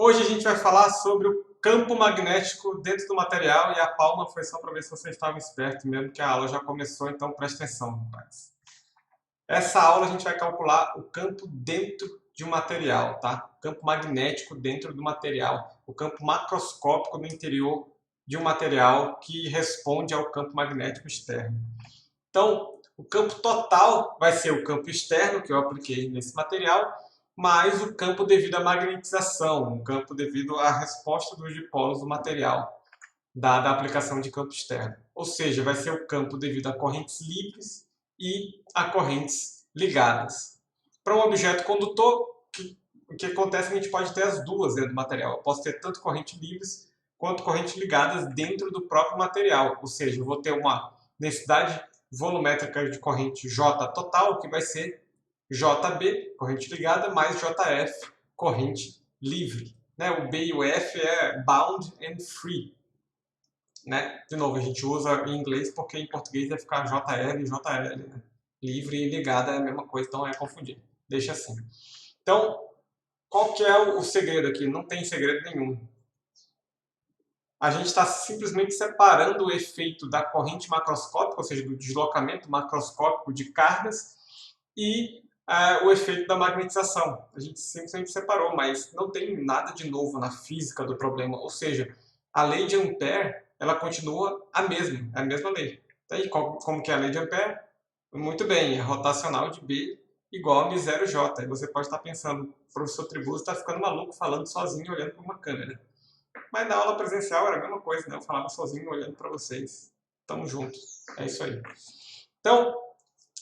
Hoje a gente vai falar sobre o campo magnético dentro do material e a palma foi só para ver se você estava esperto mesmo, que a aula já começou, então presta atenção, rapaz. Essa aula a gente vai calcular o campo dentro de um material, tá? O campo magnético dentro do material, o campo macroscópico no interior de um material que responde ao campo magnético externo. Então, o campo total vai ser o campo externo que eu apliquei nesse material, mais o campo devido à magnetização, um campo devido à resposta dos dipolos do material, dada a aplicação de campo externo. Ou seja, vai ser o campo devido a correntes livres e a correntes ligadas. Para um objeto condutor, o que acontece é que a gente pode ter as duas dentro do material. Eu posso ter tanto correntes livres quanto correntes ligadas dentro do próprio material. Ou seja, eu vou ter uma densidade volumétrica de corrente J total, que vai ser JB, corrente ligada, mais JF, corrente livre. Né? O B e o F é bound and free. Né? De novo, a gente usa em inglês porque em português vai ficar JL e JL. Né? Livre e ligada é a mesma coisa, então é confundir. Deixa assim. Então, qual que é o segredo aqui? Não tem segredo nenhum. A gente está simplesmente separando o efeito da corrente macroscópica, ou seja, do deslocamento macroscópico de cargas, e o efeito da magnetização. A gente simplesmente separou, mas não tem nada de novo na física do problema. Ou seja, a lei de Ampère ela continua a mesma lei. E como que é a lei de Ampère? Muito bem, é rotacional de B igual a μ0J. E você pode estar pensando, o professor Tribuzzo está ficando maluco falando sozinho, olhando para uma câmera. Mas na aula presencial era a mesma coisa, né? Eu falava sozinho, olhando para vocês. Tamo juntos. É isso aí. Então,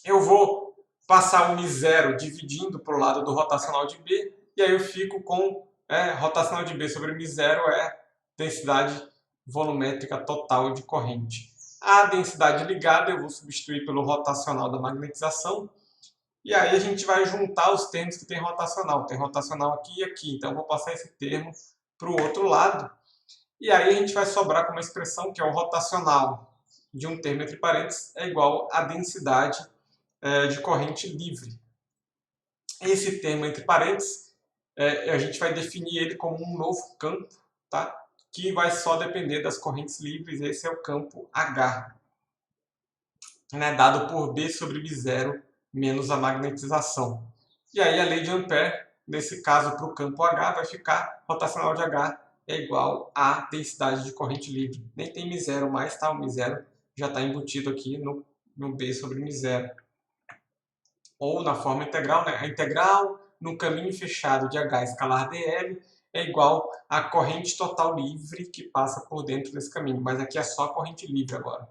eu vou passar o μ0 dividindo para o lado do rotacional de B, e aí eu fico com rotacional de B sobre μ0 é densidade volumétrica total de corrente. A densidade ligada eu vou substituir pelo rotacional da magnetização, e aí a gente vai juntar os termos que tem rotacional. Tem rotacional aqui e aqui, então eu vou passar esse termo para o outro lado, e aí a gente vai sobrar com uma expressão que é o rotacional de um termo entre parênteses é igual à densidade de corrente livre. Esse termo entre parênteses, a gente vai definir ele como um novo campo, tá? Que vai só depender das correntes livres. Esse é o campo H, né? Dado por B sobre B0 menos a magnetização. E aí a lei de Ampère, nesse caso para o campo H, vai ficar rotacional de H é igual à densidade de corrente livre. Nem tem μ0 mais, tá? O μ0 já está embutido aqui no B sobre μ0. Ou na forma integral, né? A integral no caminho fechado de H escalar dl é igual à corrente total livre que passa por dentro desse caminho. Mas aqui é só a corrente livre agora.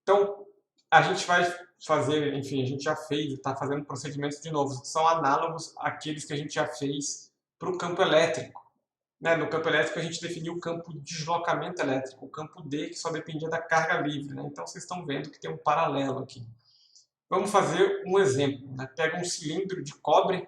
Então, a gente vai fazer, enfim, a gente já fez, está fazendo procedimentos de novo. São análogos àqueles que a gente já fez para o campo elétrico. Né? No campo elétrico a gente definiu o campo de deslocamento elétrico, o campo D que só dependia da carga livre. Né? Então vocês estão vendo que tem um paralelo aqui. Vamos fazer um exemplo. Né? Pega um cilindro de cobre,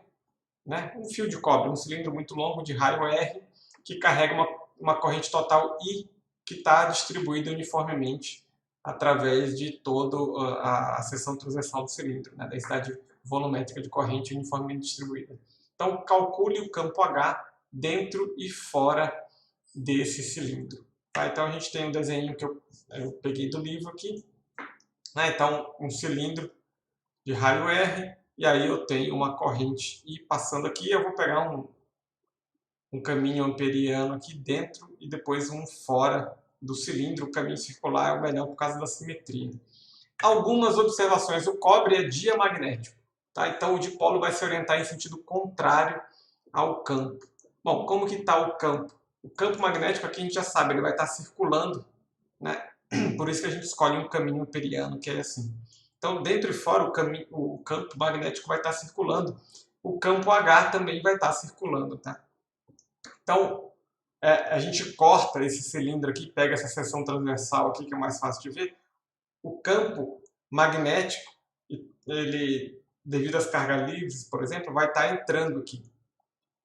né? Um fio de cobre, um cilindro muito longo de raio R, que carrega uma corrente total I que está distribuída uniformemente através de toda a seção transversal do cilindro, né? Densidade volumétrica de corrente uniformemente distribuída. Então, calcule o campo H dentro e fora desse cilindro. Tá? Então, a gente tem um desenho que eu peguei do livro aqui. Né? Então, um cilindro de raio R, e aí eu tenho uma corrente I passando aqui, eu vou pegar um caminho amperiano aqui dentro e depois um fora do cilindro. O caminho circular é o melhor por causa da simetria. Algumas observações. O cobre é diamagnético, tá? Então o dipolo vai se orientar em sentido contrário ao campo. Bom, como que está o campo? O campo magnético aqui a gente já sabe, ele vai estar circulando, né? Por isso que a gente escolhe um caminho amperiano, que é assim. Então, dentro e fora, o campo magnético vai estar circulando. O campo H também vai estar circulando, tá? Então, a gente corta esse cilindro aqui, pega essa seção transversal aqui, que é mais fácil de ver. O campo magnético, ele, devido às cargas livres, por exemplo, vai estar entrando aqui.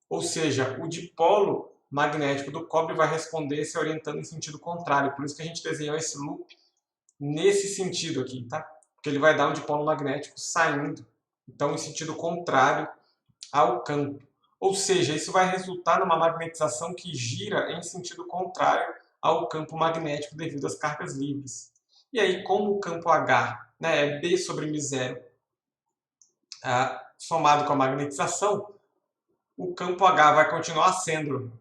Ou seja, o dipolo magnético do cobre vai responder se orientando em sentido contrário. Por isso que a gente desenhou esse loop nesse sentido aqui, tá? Porque ele vai dar um dipolo magnético saindo, então em sentido contrário ao campo. Ou seja, isso vai resultar numa magnetização que gira em sentido contrário ao campo magnético devido às cargas livres. E aí, como o campo H, né, é B sobre μ0 somado com a magnetização, o campo H vai continuar sendo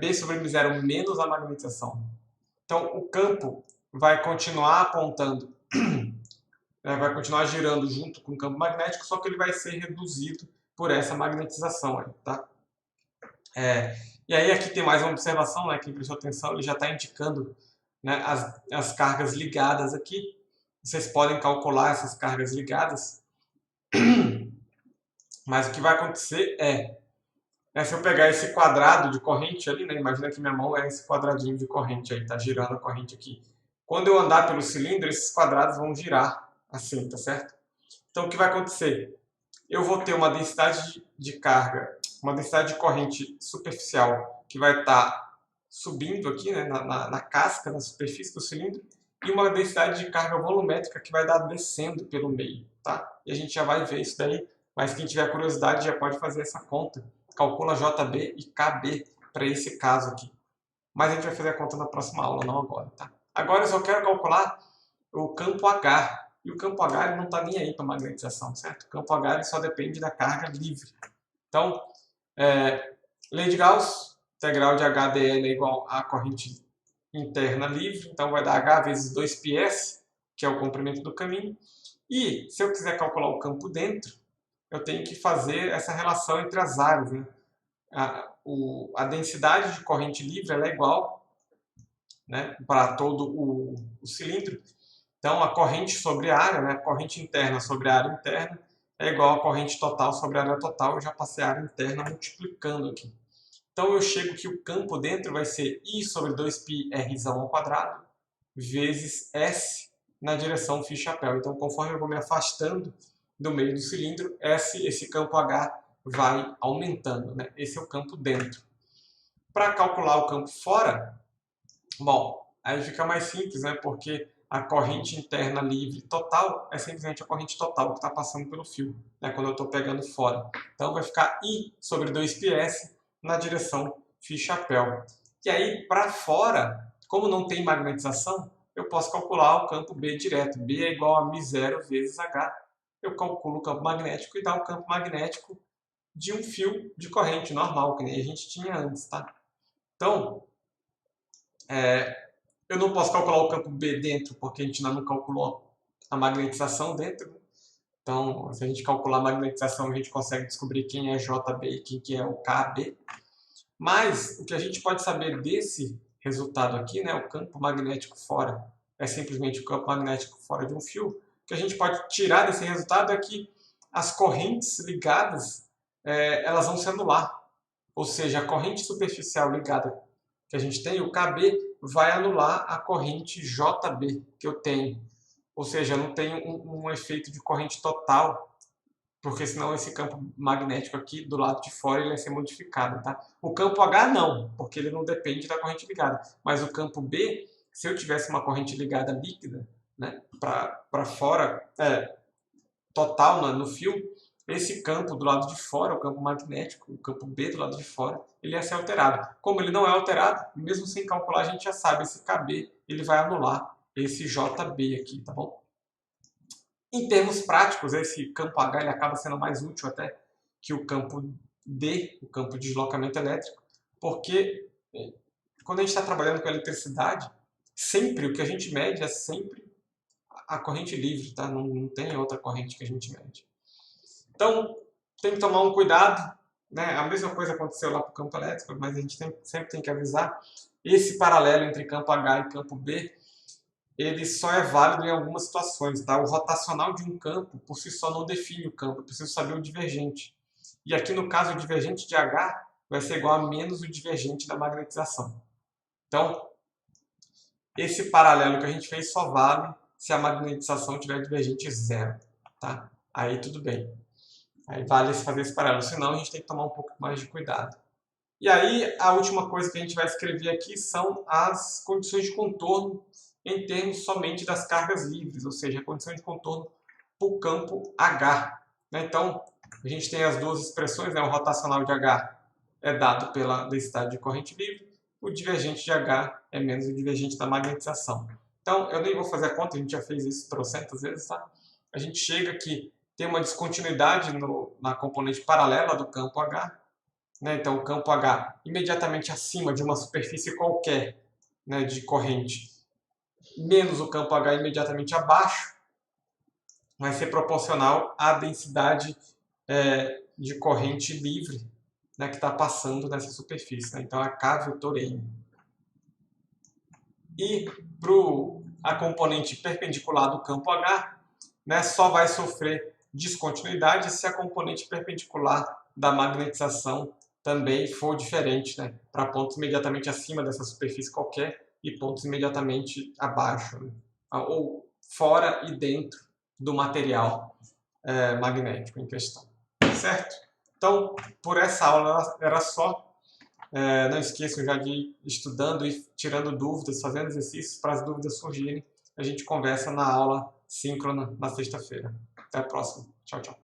B sobre μ0 menos a magnetização. Então, o campo vai continuar apontando, vai continuar girando junto com o campo magnético, só que ele vai ser reduzido por essa magnetização aí, tá? E aí aqui tem mais uma observação, né, quem prestou atenção, ele já está indicando, né, as cargas ligadas aqui. Vocês podem calcular essas cargas ligadas, mas o que vai acontecer se eu pegar esse quadrado de corrente ali, né, imagina que minha mão é esse quadradinho de corrente aí, está girando a corrente aqui. Quando eu andar pelo cilindro, esses quadrados vão girar assim, tá certo? Então o que vai acontecer? Eu vou ter uma densidade de carga, uma densidade de corrente superficial que vai estar subindo aqui, né, na casca, na superfície do cilindro, e uma densidade de carga volumétrica que vai estar descendo pelo meio, tá? E a gente já vai ver isso daí, mas quem tiver curiosidade já pode fazer essa conta. Calcula JB e KB para esse caso aqui. Mas a gente vai fazer a conta na próxima aula, não agora, tá? Agora eu só quero calcular o campo H. E o campo H ele não está nem aí para magnetização, certo? O campo H ele só depende da carga livre. Então, lei de Gauss, integral de HdL é igual à corrente interna livre. Então, vai dar H vezes 2πs, que é o comprimento do caminho. E, se eu quiser calcular o campo dentro, eu tenho que fazer essa relação entre as áreas, né? A densidade de corrente livre ela é igual, né, para todo o cilindro. Então, a corrente sobre a área, né, a corrente interna sobre a área interna, é igual a corrente total sobre a área total. Eu já passei a área interna multiplicando aqui. Então, eu chego que o campo dentro vai ser I sobre 2πr ao quadrado vezes S na direção φ-chapéu. Então, conforme eu vou me afastando do meio do cilindro, esse campo H vai aumentando, né? Esse é o campo dentro. Para calcular o campo fora, bom, aí fica mais simples, né? Porque a corrente interna livre total é simplesmente a corrente total que está passando pelo fio, né? Quando eu estou pegando fora. Então vai ficar I sobre 2πs na direção φ-chapéu. E aí, para fora, como não tem magnetização, eu posso calcular o campo B direto. B é igual a μ0 vezes H. Eu calculo o campo magnético e dá o campo magnético de um fio de corrente normal, que nem a gente tinha antes, tá? Então, eu não posso calcular o campo B dentro, porque a gente ainda não calculou a magnetização dentro. Então, se a gente calcular a magnetização, a gente consegue descobrir quem é JB e quem é o KB. Mas, o que a gente pode saber desse resultado aqui, né, o campo magnético fora, é simplesmente o campo magnético fora de um fio. O que a gente pode tirar desse resultado é que as correntes ligadas, elas vão se anular. Ou seja, a corrente superficial ligada que a gente tem, o KB, vai anular a corrente JB que eu tenho. Ou seja, eu não tenho um efeito de corrente total, porque senão esse campo magnético aqui do lado de fora ele vai ser modificado, tá? O campo H não, porque ele não depende da corrente ligada. Mas o campo B, se eu tivesse uma corrente ligada líquida, né, para fora, total no fio, esse campo do lado de fora, o campo magnético, o campo B do lado de fora, ele ia ser alterado. Como ele não é alterado, mesmo sem calcular, a gente já sabe, esse KB ele vai anular esse JB aqui, tá bom? Em termos práticos, esse campo H ele acaba sendo mais útil até que o campo D, o campo de deslocamento elétrico, porque quando a gente está trabalhando com eletricidade, sempre o que a gente mede é sempre a corrente livre, tá? Não tem outra corrente que a gente mede. Então, tem que tomar um cuidado, né? A mesma coisa aconteceu lá para o campo elétrico, mas a gente sempre tem que avisar. Esse paralelo entre campo H e campo B, ele só é válido em algumas situações, tá? O rotacional de um campo, por si só, não define o campo, eu preciso saber o divergente. E aqui, no caso, o divergente de H vai ser igual a menos o divergente da magnetização. Então, esse paralelo que a gente fez só vale se a magnetização tiver divergente zero, tá? Aí tudo bem. Aí vale fazer esse paralelo, senão a gente tem que tomar um pouco mais de cuidado. E aí, a última coisa que a gente vai escrever aqui são as condições de contorno em termos somente das cargas livres, ou seja, a condição de contorno para o campo H. Então, A gente tem as duas expressões, né? O rotacional de H é dado pela densidade de corrente livre, o divergente de H é menos o divergente da magnetização. Então, eu nem vou fazer a conta, a gente já fez isso trocentas vezes, tá? A gente chega que tem uma descontinuidade na componente paralela do campo H, né? Então, o campo H imediatamente acima de uma superfície qualquer, né, de corrente, menos o campo H imediatamente abaixo, vai ser proporcional à densidade de corrente livre, né, que está passando nessa superfície. Né? Então, a K vetor M. E para a componente perpendicular do campo H, né, só vai sofrer descontinuidade se a componente perpendicular da magnetização também for diferente, né, para pontos imediatamente acima dessa superfície qualquer e pontos imediatamente abaixo, né, ou fora e dentro do material magnético em questão. Certo? Então, por essa aula era só. Não esqueçam já de ir estudando e tirando dúvidas, fazendo exercícios para as dúvidas surgirem. A gente conversa na aula síncrona na sexta-feira. Até a próxima. Tchau, tchau.